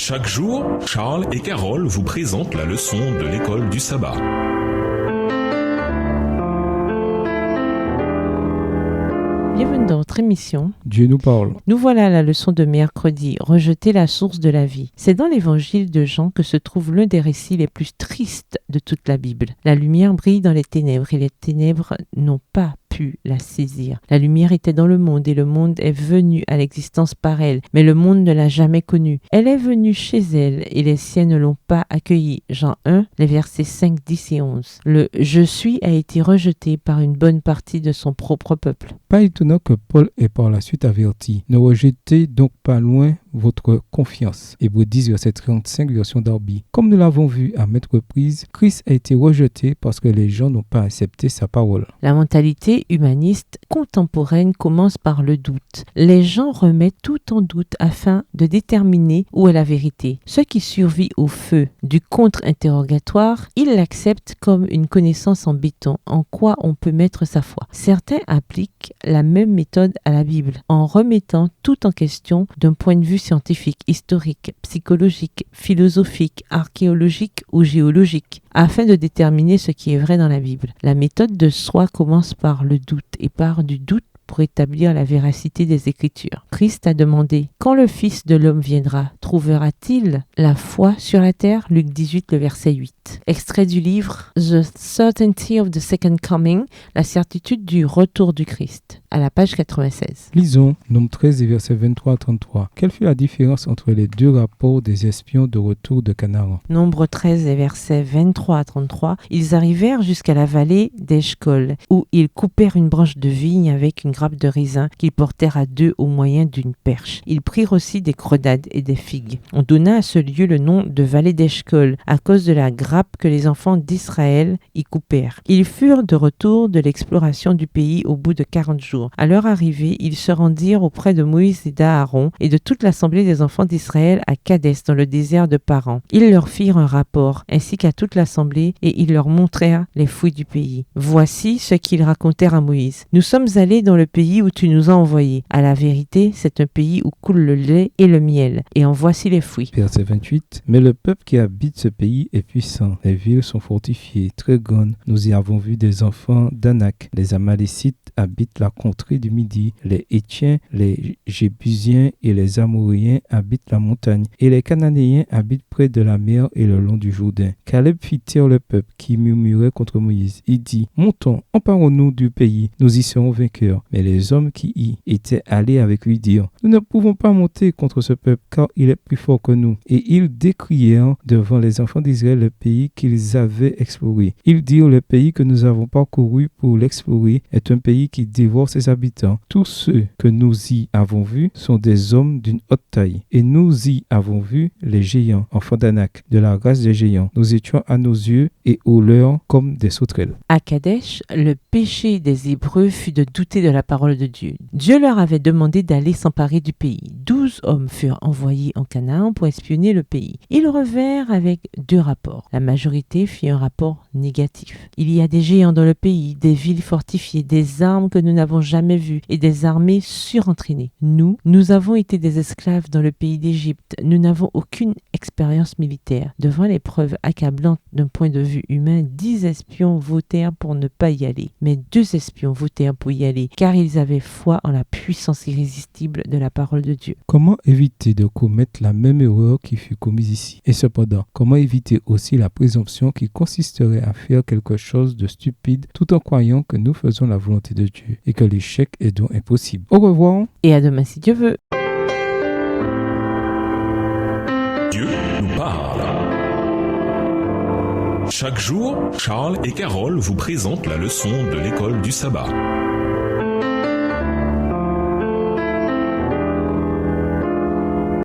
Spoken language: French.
Chaque jour, Charles et Carole vous présentent la leçon de l'école du sabbat. Bienvenue dans votre émission. Dieu nous parle. Nous voilà à la leçon de mercredi, rejeter la source de la vie. C'est dans l'évangile de Jean que se trouve l'un des récits les plus tristes de toute la Bible. La lumière brille dans les ténèbres et les ténèbres n'ont pas pu la saisir. La lumière était dans le monde et le monde est venu à l'existence par elle, mais le monde ne l'a jamais connue. Elle est venue chez elle et les siens ne l'ont pas accueillie. Jean 1, les versets 5, 10 et 11. Le « Je suis » a été rejeté par une bonne partie de son propre peuple. Pas étonnant que Paul ait par la suite averti. Ne rejetez donc pas loin votre confiance. Hébreux 10, verset 35, version Darby. Comme nous l'avons vu à maintes reprises, Christ a été rejeté parce que les gens n'ont pas accepté sa parole. La mentalité humaniste contemporaine commence par le doute. Les gens remettent tout en doute afin de déterminer où est la vérité. Ce qui survit au feu du contre-interrogatoire, ils l'acceptent comme une connaissance en béton, en quoi on peut mettre sa foi. Certains appliquent la même méthode à la Bible, en remettant tout en question d'un point de vue scientifique, historique, psychologique, philosophique, archéologique ou géologique, afin de déterminer ce qui est vrai dans la Bible. La méthode de soi commence par le doute et part du doute pour établir la véracité des Écritures. Christ a demandé « Quand le Fils de l'homme viendra, trouvera-t-il la foi sur la terre ?» Luc 18, le verset 8. Extrait du livre « The Certainty of the Second Coming », la certitude du retour du Christ, à la page 96. Lisons Nombre 13 et versets 23 à 33. Quelle fut la différence entre les deux rapports des espions de retour de Canaan? Nombre 13 et versets 23 à 33. Ils arrivèrent jusqu'à la vallée d'Eshcol, où ils coupèrent une branche de vigne avec une grappe de raisin qu'ils portèrent à deux au moyen d'une perche. Ils prirent aussi des grenades et des figues. On donna à ce lieu le nom de vallée d'Eshcol à cause de la grappe que les enfants d'Israël y coupèrent. Ils furent de retour de l'exploration du pays au bout de 40 jours. À leur arrivée, ils se rendirent auprès de Moïse et d'Aaron et de toute l'assemblée des enfants d'Israël à Kadès dans le désert de Paran. Ils leur firent un rapport ainsi qu'à toute l'assemblée et ils leur montrèrent les fruits du pays. Voici ce qu'ils racontèrent à Moïse. Nous sommes allés dans le pays où tu nous as envoyés. À la vérité, c'est un pays où coule le lait et le miel. Et en voici les fruits. Verset 28. Mais le peuple qui habite ce pays est puissant. Les villes sont fortifiées, très grandes. Nous y avons vu des enfants d'Anak. Les Amalécites habitent la contrée du Midi. Les Hétiens, les Jébusiens et les Amoréens habitent la montagne. Et les Cananéens habitent près de la mer et le long du Jourdain. Caleb fit taire le peuple qui murmurait contre Moïse. Il dit, montons, emparons-nous du pays. Nous y serons vainqueurs. Mais les hommes qui y étaient allés avec lui dirent, nous ne pouvons pas monter contre ce peuple car il est plus fort que nous. Et ils décrièrent devant les enfants d'Israël le pays qu'ils avaient exploré. Ils dirent, le pays que nous avons parcouru pour l'explorer est un pays qui dévore ses habitants. Tous ceux que nous y avons vus sont des hommes d'une haute taille. Et nous y avons vu les géants, enfants d'Anak, de la race des géants. Nous étions à nos yeux et aux leurs comme des sauterelles. À Kadesh, le péché des Hébreux fut de douter de la parole de Dieu. Dieu leur avait demandé d'aller s'emparer du pays. 12 hommes furent envoyés en Canaan pour espionner le pays. Ils revinrent avec 2 rapports. La majorité fit un rapport négatif. Il y a des géants dans le pays, des villes fortifiées, des armes que nous n'avons jamais vues et des armées surentraînées. Nous avons été des esclaves dans le pays d'Égypte. Nous n'avons aucune expérience militaire. Devant l'épreuve accablante d'un point de vue humain, 10 espions votèrent pour ne pas y aller. Mais 2 espions votèrent pour y aller, car ils avaient foi en la puissance irrésistible de la parole de Dieu. Comment éviter de commettre la même erreur qui fut commise ici? Et cependant, comment éviter aussi la présomption qui consisterait à faire quelque chose de stupide tout en croyant que nous faisons la volonté de Dieu et que l'échec est donc impossible? Au revoir. Et à demain si Dieu veut. Dieu nous parle. Chaque jour, Charles et Carole vous présentent la leçon de l'école du sabbat.